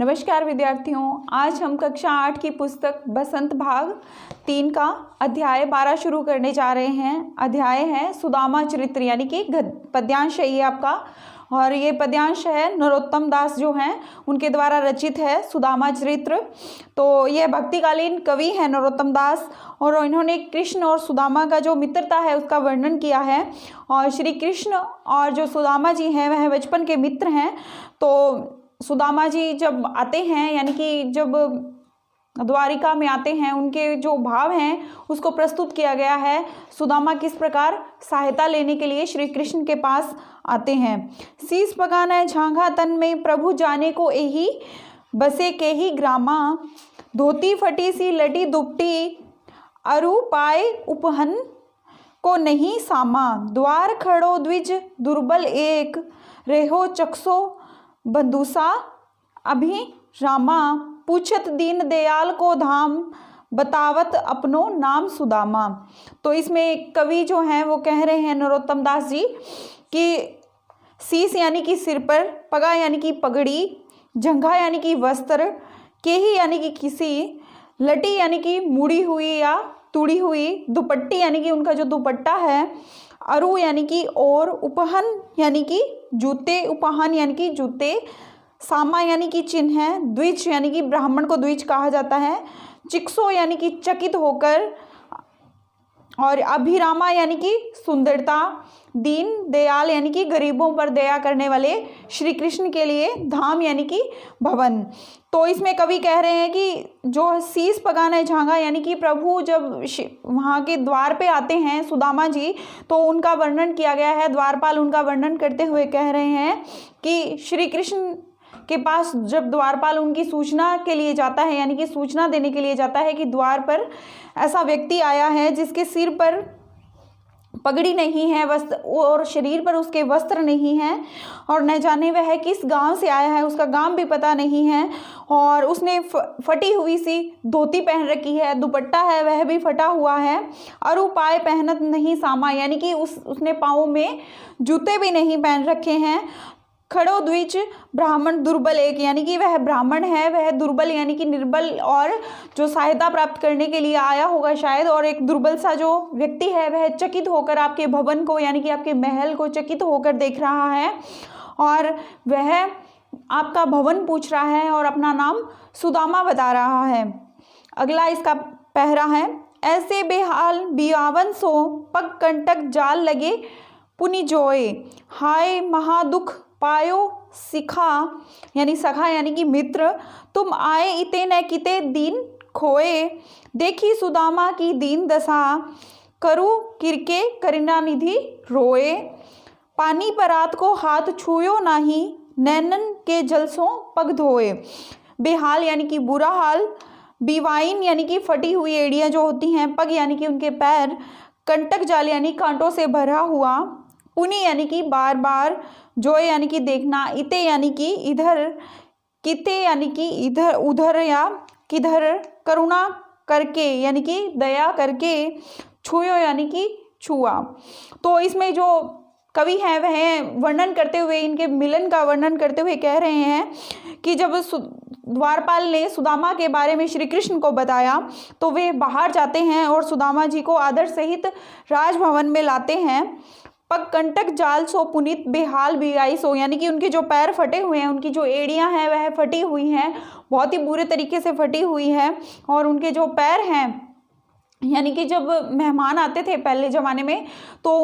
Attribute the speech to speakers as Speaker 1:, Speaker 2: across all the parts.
Speaker 1: नमस्कार विद्यार्थियों, आज हम कक्षा 8 की पुस्तक बसंत भाग 3 का अध्याय 12 शुरू करने जा रहे हैं। अध्याय है सुदामा चरित्र, यानी कि पद्यांश है ये आपका, और ये पद्यांश है नरोत्तम दास जो हैं उनके द्वारा रचित है सुदामा चरित्र। तो ये भक्तिकालीन कवि हैं नरोत्तम दास, और इन्होंने कृष्ण और सुदामा का जो मित्रता है उसका वर्णन किया है। और श्री कृष्ण और जो सुदामा जी हैं वह बचपन के मित्र हैं। तो सुदामा जी जब आते हैं, यानी कि जब द्वारिका में आते हैं, उनके जो भाव हैं उसको प्रस्तुत किया गया है। सुदामा किस प्रकार सहायता लेने के लिए श्री कृष्ण के पास आते हैं। शीस पगाना झांघा तन में प्रभु जाने को एही, बसे के ही ग्रामा, धोती फटी सी लटी दुपटी, अरु पाए उपहन को नहीं सामा, द्वार खड़ो द्विज दुर्बल एक, रेहो चक्षो बंदूसा अभी रामा, पूछत दीन दयाल को धाम, बतावत अपनो नाम सुदामा। तो इसमें कवि जो हैं वो कह रहे हैं नरोत्तम दास जी कि शीस यानी कि सिर पर, पगा यानी कि पगड़ी, जंघा यानी कि वस्त्र, केही यानी कि किसी, लटी यानी कि मुड़ी हुई या तुड़ी हुई, दुपट्टी यानी कि उनका जो दुपट्टा है, अरु यानी कि और, उपहन यानी कि जूते, उपहन यानी कि जूते, सामा यानी कि चिन्ह है, द्विज यानी कि ब्राह्मण को द्विज कहा जाता है, चिक्सो यानी कि चकित होकर, और अभिरामा यानी कि सुंदरता, दीन दयाल यानी कि गरीबों पर दया करने वाले श्री कृष्ण के लिए, धाम यानी कि भवन। तो इसमें कवि कह रहे हैं कि जो शीस पगाना झांगा यानी कि प्रभु जब वहाँ के द्वार पे आते हैं सुदामा जी, तो उनका वर्णन किया गया है। द्वारपाल उनका वर्णन करते हुए कह रहे हैं कि श्री कृष्ण के पास जब द्वारपाल उनकी सूचना के लिए जाता है, यानी कि सूचना देने के लिए जाता है कि द्वार पर ऐसा व्यक्ति आया है जिसके सिर पर पगड़ी नहीं है, वस्त्र, और शरीर पर उसके वस्त्र नहीं हैं, और न जाने वह किस गांव से आया है, उसका गांव भी पता नहीं है, और उसने फटी हुई सी धोती पहन रखी है, दुपट्टा है वह भी फटा हुआ है, अरु पाए पहनत नहीं सामा, यानी कि उसने पाँव में जूते भी नहीं पहन रखे हैं, खड़ो द्विज ब्राह्मण दुर्बल एक, यानी कि वह ब्राह्मण है, वह दुर्बल यानी कि निर्बल, और जो सहायता प्राप्त करने के लिए आया होगा शायद, और एक दुर्बल सा जो व्यक्ति है वह चकित होकर आपके भवन को, यानी कि आपके महल को चकित होकर देख रहा है, और वह आपका भवन पूछ रहा है और अपना नाम सुदामा बता रहा है। अगला इसका पहरा है, ऐसे बेहाल बियावन सो, पग कंटक जाल लगे पुनि जोए, हाय महादुख पायो सिखा, यानी सखा यानी कि मित्र, तुम आए इते न किते दीन खोए, देखी सुदामा की दीन दशा, करु किरके करिना निधि रोए, पानी परात को हाथ छुयो नाही, नैनन के जलसों पग धोए। बेहाल यानी कि बुरा हाल, बीवाइन यानी कि फटी हुई एड़ियाँ जो होती हैं, पग यानी कि उनके पैर, कंटक जाल यानी कांटों से भरा हुआ, पुनि यानी कि बार बार, जोए यानी कि देखना, इते यानी कि इधर, किते यानी कि इधर उधर या किधर, करुणा करके यानी कि दया करके, छुयो यानी कि छुआ। तो इसमें जो कवि हैं वह वर्णन करते हुए, इनके मिलन का वर्णन करते हुए कह रहे हैं कि जब द्वारपाल ने सुदामा के बारे में श्री कृष्ण को बताया तो वे बाहर जाते हैं और सुदामा जी को आदर सहित राजभवन में लाते हैं। पग कंटक जाल सो पुनित बेहाल बिगाई सो, यानी कि उनके जो पैर फटे हुए हैं, उनकी जो एड़ियां हैं वह फटी हुई हैं, बहुत ही बुरे तरीके से फटी हुई है, और उनके जो पैर हैं, यानी कि जब मेहमान आते थे पहले ज़माने में तो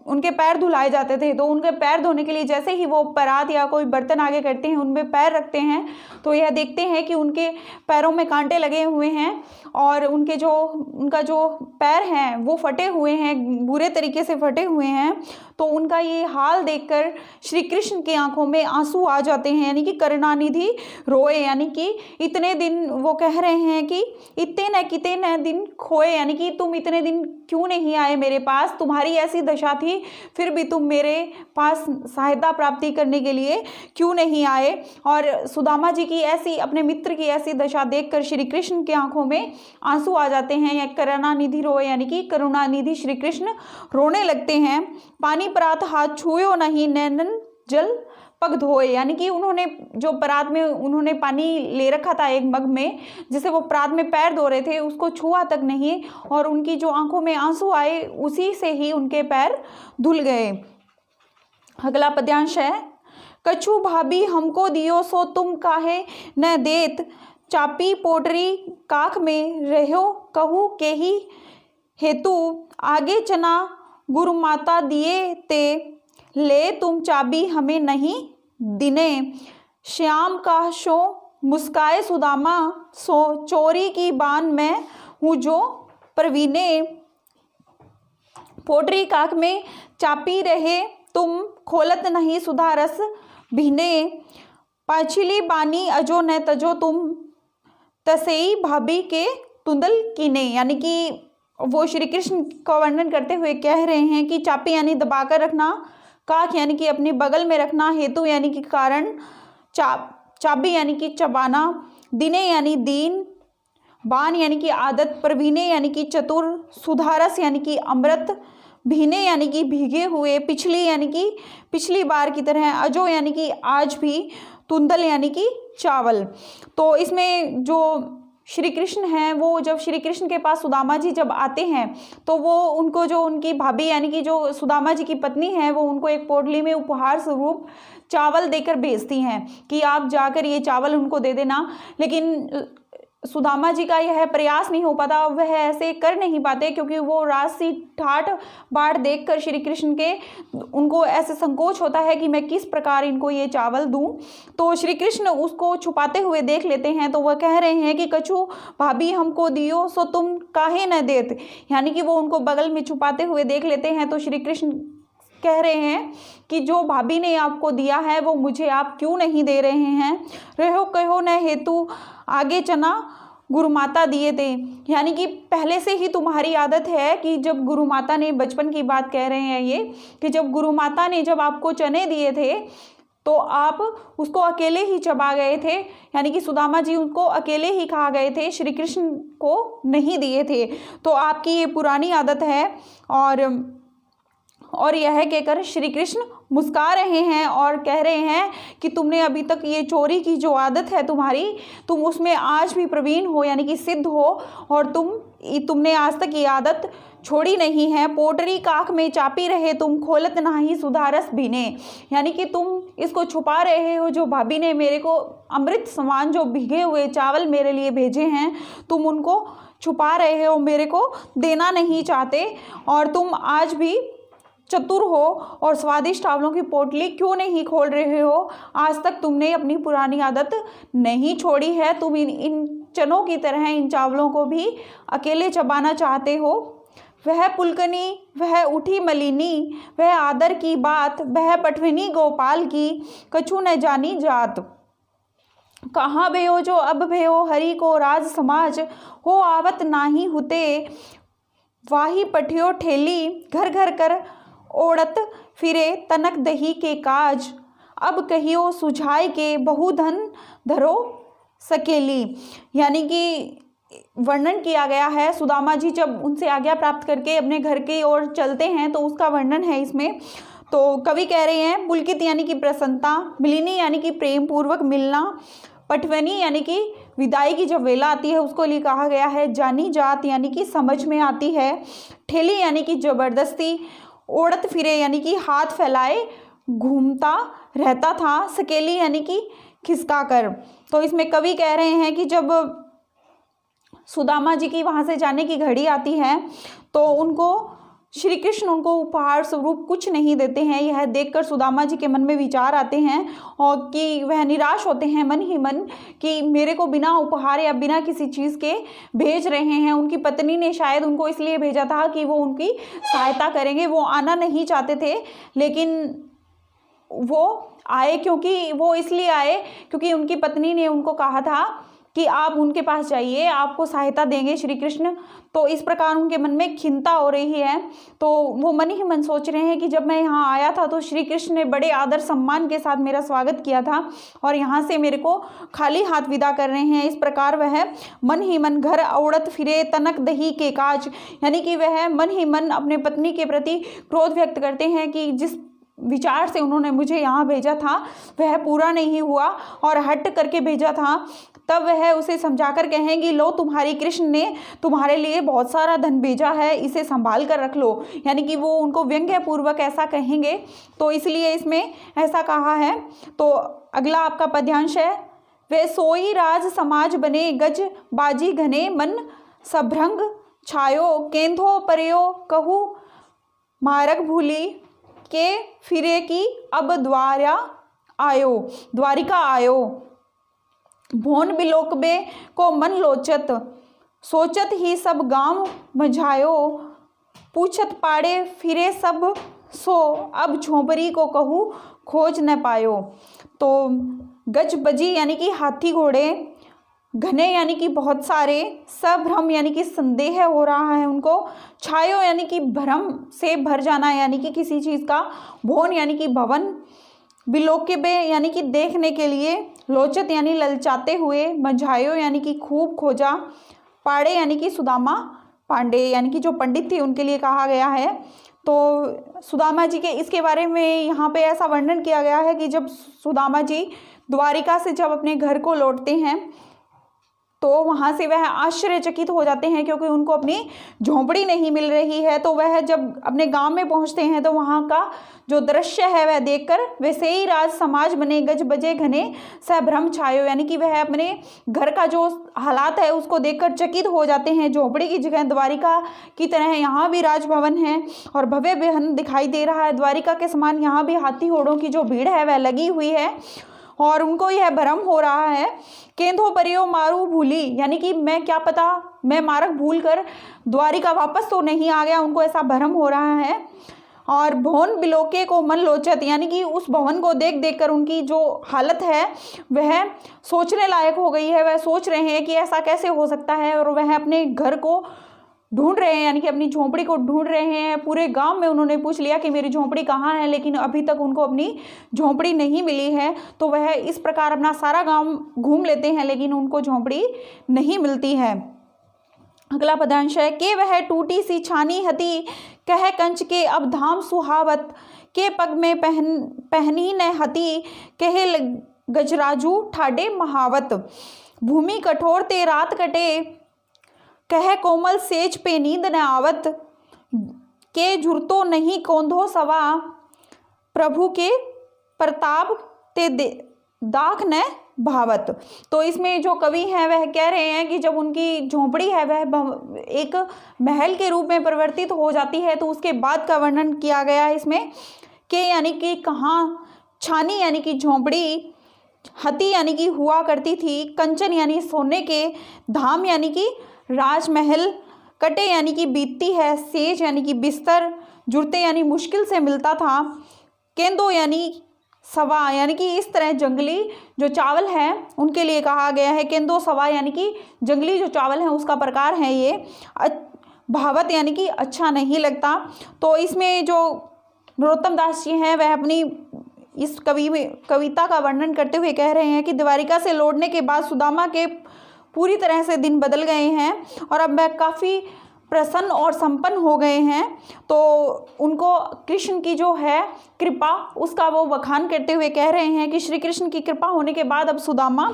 Speaker 1: उनके पैर धुलाए जाते थे, तो उनके पैर धोने के लिए जैसे ही वो परात या कोई बर्तन आगे करते हैं उनमें पैर रखते हैं तो यह देखते हैं कि उनके पैरों में कांटे लगे हुए हैं, और उनका जो पैर हैं वो फटे हुए हैं, बुरे तरीके से फटे हुए हैं। तो उनका ये हाल देखकर श्री कृष्ण की आंखों में आंसू आ जाते हैं, यानी कि करुणानिधि रोए, यानी कि इतने दिन वो कह रहे हैं कि इतने न किते न दिन खोए, यानी कि तुम इतने दिन क्यों नहीं आए मेरे पास, तुम्हारी ऐसी दशा थी फिर भी तुम मेरे पास सहायता प्राप्ति करने के लिए क्यों नहीं आए। और सुदामा जी की ऐसी, अपने मित्र की ऐसी दशा देखकर श्री कृष्ण की आंखों में आंसू आ जाते हैं, या करुणानिधि रोए, यानी कि करुणानिधि श्री कृष्ण रोने लगते हैं। पानी परात हाथ छुयो नहीं, नैनन जल पग धोए, यानी कि उन्होंने जो परात में उन्होंने पानी ले रखा था एक मग में, जिसे वो परात में पैर धो रहे थे, उसको छुआ तक नहीं, और उनकी जो आंखों में आंसू आए उसी से ही उनके पैर धुल गए। अगला पद्यांश है, कछु भाभी हमको दियो सो तुम काहे न देत, चापी पोटरी काख में रहो कहू के ही हेतु, आगे चना गुरु माता दिए ते, ले तुम चाबी हमें नहीं दिने, श्याम का शो मुस्काए सुदामा, सो चोरी की बान में हूँ जो प्रवीणे, पोटरी काख में चापी रहे तुम, खोलत नहीं सुधा रस भीने, पाछिली बानी अजो न तजो तुम, तसेई भाभी के तुंदल कीने। यानी कि वो श्री कृष्ण का वर्णन करते हुए कह रहे हैं कि चापी यानी दबाकर रखना, काख यानी कि अपनी बगल में रखना, हेतु यानी कि कारण, चाबी यानी कि चबाना, दिने यानी दीन, बान यानी कि आदत, प्रवीणे यानी कि चतुर, सुधारस यानी कि अमृत, भीने यानी कि भीगे हुए, पिछली यानी कि पिछली बार की तरह, अजो यानी कि आज भी, तुंदल यानी कि चावल। तो इसमें जो श्री कृष्ण हैं वो जब श्री कृष्ण के पास सुदामा जी जब आते हैं तो वो उनको जो उनकी भाभी यानी कि जो सुदामा जी की पत्नी है वो उनको एक पोटली में उपहार स्वरूप चावल देकर भेजती हैं कि आप जाकर ये चावल उनको दे देना। लेकिन सुदामा जी का यह प्रयास नहीं हो पाता, वह ऐसे कर नहीं पाते क्योंकि वो राजसी ठाट बाट देखकर श्री कृष्ण के उनको ऐसे संकोच होता है कि मैं किस प्रकार इनको ये चावल दूं। तो श्री कृष्ण उसको छुपाते हुए देख लेते हैं, तो वह कह रहे हैं कि कछु भाभी हमको दियो सो तुम काहे न देत, यानी कि वो उनको बगल में छुपाते हुए देख लेते हैं। तो श्री कृष्ण कह रहे हैं कि जो भाभी ने आपको दिया है वो मुझे आप क्यों नहीं दे रहे हैं, रहो कहो न हेतु, आगे चना गुरु माता दिए थे। यानी कि पहले से ही तुम्हारी आदत है कि जब गुरु माता ने, बचपन की बात कह रहे हैं ये, कि जब गुरु माता ने जब आपको चने दिए थे तो आप उसको अकेले ही चबा गए थे, यानी कि सुदामा जी उनको अकेले ही खा गए थे, श्री कृष्ण को नहीं दिए थे। तो आपकी ये पुरानी आदत है। और यह कहकर श्री कृष्ण मुस्कुरा रहे हैं और कह रहे हैं कि तुमने अभी तक ये चोरी की जो आदत है तुम्हारी, तुम उसमें आज भी प्रवीण हो, यानी कि सिद्ध हो, और तुमने आज तक ये आदत छोड़ी नहीं है। पोटरी काख में चापी रहे तुम, खोलत नाही सुधारस भीने, यानी कि तुम इसको छुपा रहे हो। जो भाभी ने मेरे को अमृत समान जो भीगे हुए चावल मेरे लिए भेजे हैं, तुम उनको छुपा रहे हो, मेरे को देना नहीं चाहते, और तुम आज भी चतुर हो और स्वादिष्ट चावलों की पोटली क्यों नहीं खोल रहे हो। आज तक तुमने अपनी पुरानी आदत नहीं छोड़ी है, तुम इन चनों की तरह इन चावलों को भी अकेले चबाना चाहते हो। वह पुलकनी वह उठी मलिनी, वह आदर की बात, वह पठविनी गोपाल की, कछु न जानी जात। कहाँ भयो जो अब भयो हरि को राज समाज, हो आवत नाही हुते, वाही पठियो ठेली, घर घर कर ओढ़त फिरे तनक दही के काज, अब कहियो सुझाई के बहुधन धरो सकेली। यानी कि वर्णन किया गया है, सुदामा जी जब उनसे आज्ञा प्राप्त करके अपने घर की ओर चलते हैं तो उसका वर्णन है इसमें। तो कवि कह रहे हैं, पुलकित यानी कि प्रसन्नता, मिलिनी यानी कि प्रेम पूर्वक मिलना, पटवनी यानी कि विदाई की जब वेला आती है उसको लिए कहा गया है, जानी जात यानी कि समझ में आती है, ठेली यानी कि जबरदस्ती, ओढ़त फिरे यानी कि हाथ फैलाए घूमता रहता था, सकेली यानी कि खिसका कर। तो इसमें कवि कह रहे हैं कि जब सुदामा जी की वहाँ से जाने की घड़ी आती है तो उनको श्री कृष्ण उनको उपहार स्वरूप कुछ नहीं देते हैं। यह देखकर सुदामा जी के मन में विचार आते हैं और कि वह निराश होते हैं मन ही मन कि मेरे को बिना उपहार या बिना किसी चीज़ के भेज रहे हैं। उनकी पत्नी ने शायद उनको इसलिए भेजा था कि वो उनकी सहायता करेंगे, वो आना नहीं चाहते थे, लेकिन वो आए, क्योंकि वो इसलिए आए क्योंकि उनकी पत्नी ने उनको कहा था कि आप उनके पास जाइए, आपको सहायता देंगे श्री कृष्ण। तो इस प्रकार उनके मन में खिन्नता हो रही है। तो वो मन ही मन सोच रहे हैं कि जब मैं यहाँ आया था तो श्री कृष्ण ने बड़े आदर सम्मान के साथ मेरा स्वागत किया था और यहाँ से मेरे को खाली हाथ विदा कर रहे हैं। इस प्रकार वह मन ही मन घर औड़त फिरे तनक दही के काज, यानी कि वह मन ही मन अपने पत्नी के प्रति क्रोध व्यक्त करते हैं कि जिस विचार से उन्होंने मुझे यहाँ भेजा था वह पूरा नहीं हुआ और हट करके भेजा था, तब वह उसे समझाकर कहेंगी, लो तुम्हारी कृष्ण ने तुम्हारे लिए बहुत सारा धन भेजा है, इसे संभाल कर रख लो। यानी कि वो उनको व्यंग्य पूर्वक ऐसा कहेंगे, तो इसलिए इसमें ऐसा कहा है। तो अगला आपका पद्यांश है, वे सोई राज समाज बने गज बाजी घने मन सभ्रंग छायो केंधो परयो कहू मारक भूली के फिरे की अब द्वारिका आयो भोन बिलोकबे को मन लोचत सोचत ही सब गांव मझायो पूछत पाड़े फिरे सब सो अब झोंपड़ी को कहूँ खोज न पायो। तो गज बजी यानी कि हाथी घोड़े, घने यानी कि बहुत सारे, सभ्रम यानी कि संदेह हो रहा है उनको, छायो यानी कि भ्रम से भर जाना यानी कि किसी चीज़ का, भवन यानी कि भवन, बिलोकेबे यानी कि देखने के लिए, लोचत यानी ललचाते हुए, मझायो यानी कि खूब खोजा, पाड़े यानी कि सुदामा पांडे यानी कि जो पंडित थे उनके लिए कहा गया है। तो सुदामा जी के इसके बारे में यहाँ पे ऐसा वर्णन किया गया है कि जब सुदामा जी द्वारिका से जब अपने घर को लौटते हैं तो वहाँ से वह आश्चर्यचकित हो जाते हैं क्योंकि उनको अपनी झोंपड़ी नहीं मिल रही है। तो वह जब अपने गांव में पहुँचते हैं तो वहाँ का जो दृश्य है वह देखकर वैसे ही राज समाज बने गज बजे घने सभ्रम छायो, यानी कि वह अपने घर का जो हालात है उसको देखकर चकित हो जाते हैं। झोंपड़ी की जगह द्वारिका की तरह यहाँ भी राजभवन है और भव्य भवन दिखाई दे रहा है। द्वारिका के समान यहाँ भी हाथी घोड़ों की जो भीड़ है वह लगी हुई है और उनको यह भ्रम हो रहा है। केंधो परियो मारू भूली, यानी कि मैं क्या पता मैं मार्ग भूल कर द्वारिका वापस तो नहीं आ गया, उनको ऐसा भ्रम हो रहा है। और भवन बिलोके को मन लोचत, यानी कि उस भवन को देख देख कर उनकी जो हालत है वह सोचने लायक हो गई है। वह सोच रहे हैं कि ऐसा कैसे हो सकता है और वह अपने घर को ढूंढ रहे हैं, यानी कि अपनी झोंपड़ी को ढूंढ रहे हैं। पूरे गांव में उन्होंने पूछ लिया कि मेरी झोंपड़ी कहाँ है, लेकिन अभी तक उनको अपनी झोंपड़ी नहीं मिली है। तो वह इस प्रकार अपना सारा गांव घूम लेते हैं लेकिन उनको झोंपड़ी नहीं मिलती है। अगला पदांश है कि वह टूटी सी छानी हती कह कंच के अब धाम सुहावत के पग में पहनी न हती कहे गजराजू ठाडे महावत भूमि कठोर ते रात कटे कह कोमल सेज पे नींद न आवत के झुरतो नहीं कोंधो सवा प्रभु के प्रताप ते दाख न भावत। तो इसमें जो कवि हैं वह कह रहे हैं कि जब उनकी झोंपड़ी है वह एक महल के रूप में परिवर्तित हो जाती है तो उसके बाद का वर्णन किया गया है इसमें के यानी कि कहाँ, छानी यानी कि झोंपड़ी, हती यानी कि हुआ करती थी, कंचन यानी सोने के, धाम यानी कि राजमहल, कटे यानी कि बीतती है, सेज यानी कि बिस्तर, जुड़ते यानी मुश्किल से मिलता था, केंदो यानी सवा यानी कि इस तरह जंगली जो चावल है उनके लिए कहा गया है। केंदो सवा यानी कि जंगली जो चावल है उसका प्रकार है ये। भावत यानी कि अच्छा नहीं लगता। तो इसमें जो नरोत्तम दास जी हैं वह अपनी इस कविता का वर्णन करते हुए कह रहे हैं कि द्वारिका से लौटने के बाद सुदामा के पूरी तरह से दिन बदल गए हैं और अब वह काफ़ी प्रसन्न और संपन्न हो गए हैं। तो उनको कृष्ण की जो है कृपा उसका वो बखान करते हुए कह रहे हैं कि श्री कृष्ण की कृपा होने के बाद अब सुदामा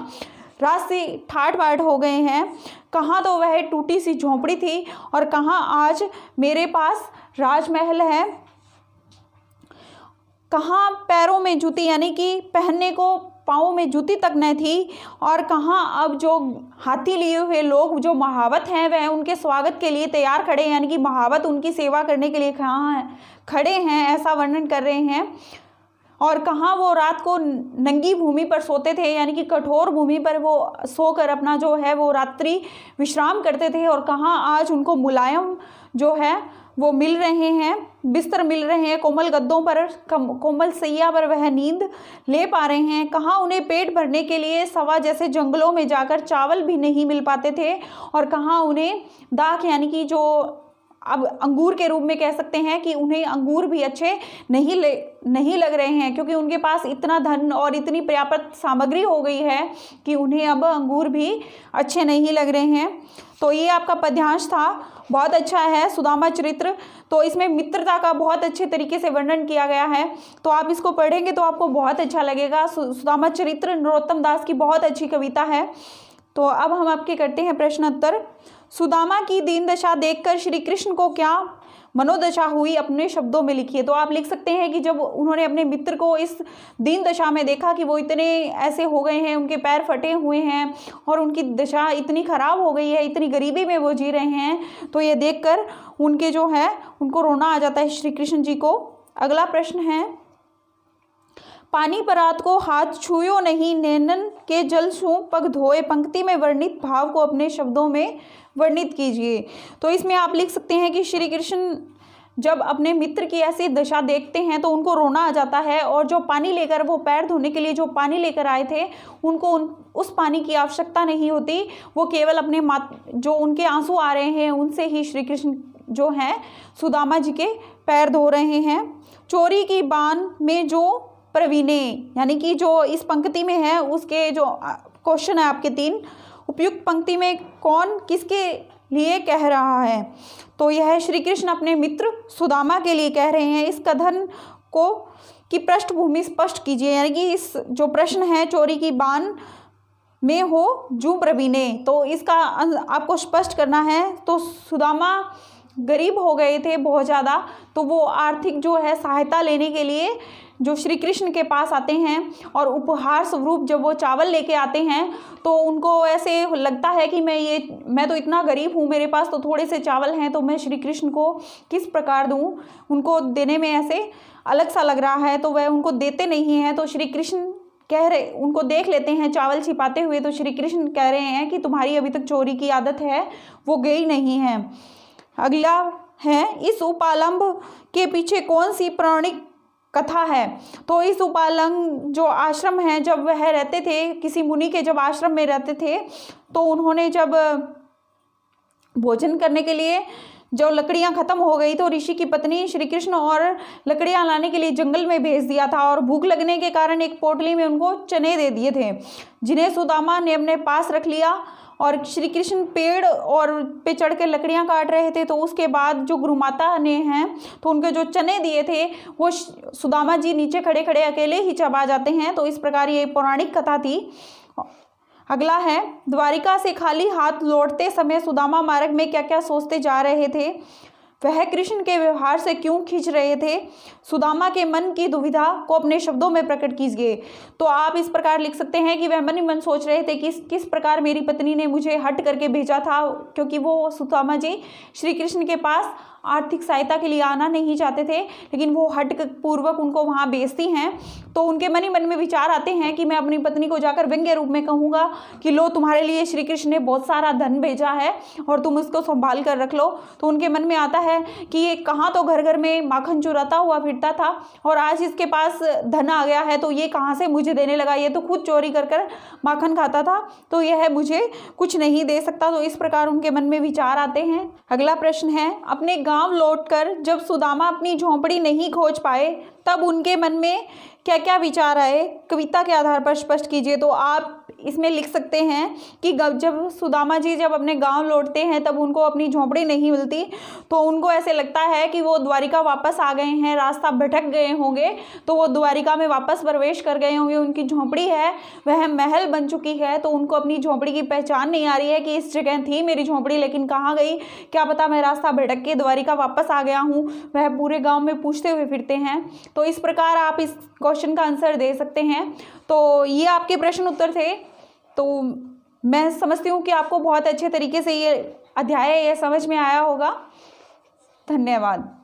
Speaker 1: राज से ठाट बाट हो गए हैं। कहाँ तो वह टूटी सी झोंपड़ी थी और कहाँ आज मेरे पास राजमहल है, कहाँ पैरों में जूती यानी कि पहनने को पाँव में जूती तक न थी और कहाँ अब जो हाथी लिए हुए लोग जो महावत हैं वह उनके स्वागत के लिए तैयार खड़े हैं, यानी कि महावत उनकी सेवा करने के लिए खड़े हैं, ऐसा वर्णन कर रहे हैं। और कहाँ वो रात को नंगी भूमि पर सोते थे, यानी कि कठोर भूमि पर वो सोकर अपना जो है वो रात्रि विश्राम करते थे और कहाँ आज उनको मुलायम जो है वो मिल रहे हैं, बिस्तर मिल रहे हैं, कोमल गद्दों पर कोमल सैया पर वह नींद ले पा रहे हैं। कहाँ उन्हें पेट भरने के लिए सवा जैसे जंगलों में जाकर चावल भी नहीं मिल पाते थे और कहाँ उन्हें दाख यानी कि जो अब अंगूर के रूप में कह सकते हैं कि उन्हें अंगूर भी अच्छे नहीं लग रहे हैं क्योंकि उनके पास इतना धन और इतनी पर्याप्त सामग्री हो गई है कि उन्हें अब अंगूर भी अच्छे नहीं लग रहे हैं। तो ये आपका पद्यांश था बहुत अच्छा है सुदामा चरित्र। तो इसमें मित्रता का बहुत अच्छे तरीके से वर्णन किया गया है, तो आप इसको पढ़ेंगे तो आपको बहुत अच्छा लगेगा। सुदामा चरित्र नरोत्तम दास की बहुत अच्छी कविता है। तो अब हम आपके करते हैं प्रश्न उत्तर। सुदामा की दीन दशा देखकर श्री कृष्ण को क्या मनोदशा हुई, अपने शब्दों में लिखिए। तो आप लिख सकते हैं कि जब उन्होंने अपने मित्र को इस दीन दशा में देखा कि वो इतने ऐसे हो गए हैं, उनके पैर फटे हुए हैं और उनकी दशा इतनी ख़राब हो गई है, इतनी गरीबी में वो जी रहे हैं, तो ये देखकर उनके जो है उनको रोना आ जाता है श्री कृष्ण जी को। अगला प्रश्न है, पानी परात को हाथ छुयो नहीं, नैनन के जल छू पग धोए, पंक्ति में वर्णित भाव को अपने शब्दों में वर्णित कीजिए। तो इसमें आप लिख सकते हैं कि श्री कृष्ण जब अपने मित्र की ऐसी दशा देखते हैं तो उनको रोना आ जाता है, और जो पानी लेकर वो पैर धोने के लिए जो पानी लेकर आए थे उनको उस पानी की आवश्यकता नहीं होती, वो केवल अपने जो उनके आंसू आ रहे हैं उनसे ही श्री कृष्ण जो हैं सुदामा जी के पैर धो रहे हैं। चोरी की बान में जो प्रवीणे, यानी कि जो इस पंक्ति में है उसके जो क्वेश्चन है आपके 3, उपयुक्त पंक्ति में कौन किसके लिए कह रहा है, तो यह श्री कृष्ण अपने मित्र सुदामा के लिए कह रहे हैं। इस कथन को की पृष्ठभूमि स्पष्ट कीजिए, यानी कि इस जो प्रश्न है चोरी की बान में हो जू प्रवीणे, तो इसका आपको स्पष्ट करना है। तो सुदामा गरीब हो गए थे बहुत ज़्यादा, तो वो आर्थिक जो है सहायता लेने के लिए जो श्री कृष्ण के पास आते हैं, और उपहार स्वरूप जब वो चावल लेके आते हैं तो उनको ऐसे लगता है कि मैं तो इतना गरीब हूँ, मेरे पास तो थोड़े से चावल हैं, तो मैं श्री कृष्ण को किस प्रकार दूँ, उनको देने में ऐसे अलग सा लग रहा है, तो वह उनको देते नहीं हैं। तो श्री कृष्ण उनको देख लेते हैं चावल छिपाते हुए, तो श्री कृष्ण कह रहे हैं कि तुम्हारी अभी तक चोरी की आदत है वो गई नहीं है। अगला है, इस उपालंब के पीछे कौन सी पौराणिक कथा है। तो इस उपालंग जो आश्रम है, जब वह रहते थे किसी मुनि के जब आश्रम में रहते थे, तो उन्होंने जब भोजन करने के लिए जो लकड़ियां खत्म हो गई तो ऋषि की पत्नी श्री कृष्ण और लकड़ियां लाने के लिए जंगल में भेज दिया था, और भूख लगने के कारण एक पोटली में उनको चने दे दिए थे, जिन्हें सुदामा ने अपने पास रख लिया। और श्री कृष्ण पेड़ और पे चढ़ के लकड़ियां काट रहे थे, तो उसके बाद जो गुरुमाता ने हैं तो उनके जो चने दिए थे वो सुदामा जी नीचे खड़े खड़े अकेले ही चबा जाते हैं। तो इस प्रकार ये पौराणिक कथा थी। अगला है, द्वारिका से खाली हाथ लौटते समय सुदामा मार्ग में क्या क्या सोचते जा रहे थे, वह कृष्ण के व्यवहार से क्यों खींच रहे थे, सुदामा के मन की दुविधा को अपने शब्दों में प्रकट कीजिए। तो आप इस प्रकार लिख सकते हैं कि वह मन ही मन सोच रहे थे कि किस प्रकार मेरी पत्नी ने मुझे हट करके भेजा था, क्योंकि वो सुदामा जी श्री कृष्ण के पास आर्थिक सहायता के लिए आना नहीं चाहते थे, लेकिन वो हट पूर्वक उनको वहाँ भेजती हैं। तो उनके मन ही मन में विचार आते हैं कि मैं अपनी पत्नी को जाकर व्यंग्य रूप में कहूँगा कि लो तुम्हारे लिए श्री कृष्ण ने बहुत सारा धन भेजा है और तुम उसको संभाल कर रख लो। तो उनके मन में आता है कि ये कहाँ तो घर घर में माखन चुराता हुआ फिरता था, और आज इसके पास धन आ गया है तो ये कहाँ से मुझे देने लगा, ये तो खुद चोरी कर कर माखन खाता था, तो यह मुझे कुछ नहीं दे सकता। तो इस प्रकार उनके मन में विचार आते हैं। अगला प्रश्न है, अपने गांव लौटकर जब सुदामा अपनी झोंपड़ी नहीं खोज पाए तब उनके मन में क्या क्या विचार आए, कविता के आधार पर स्पष्ट कीजिए। तो आप इसमें लिख सकते हैं कि जब सुदामा जी जब अपने गांव लौटते हैं तब उनको अपनी झोंपड़ी नहीं मिलती, तो उनको ऐसे लगता है कि वो द्वारिका वापस आ गए हैं, रास्ता भटक गए होंगे, तो वो द्वारिका में वापस प्रवेश कर गए होंगे। उनकी झोंपड़ी है वह महल बन चुकी है, तो उनको अपनी झोंपड़ी की पहचान नहीं आ रही है कि इस जगह थी मेरी झोंपड़ी लेकिन कहाँ गई, क्या पता मैं रास्ता भटक के द्वारिका वापस आ गया हूँ, वह पूरे गाँव में पूछते हुए फिरते हैं। तो इस प्रकार आप इस क्वेश्चन का आंसर दे सकते हैं। तो ये आपके प्रश्न उत्तर थे। तो मैं समझती हूँ कि आपको बहुत अच्छे तरीके से ये अध्याय समझ में आया होगा। धन्यवाद।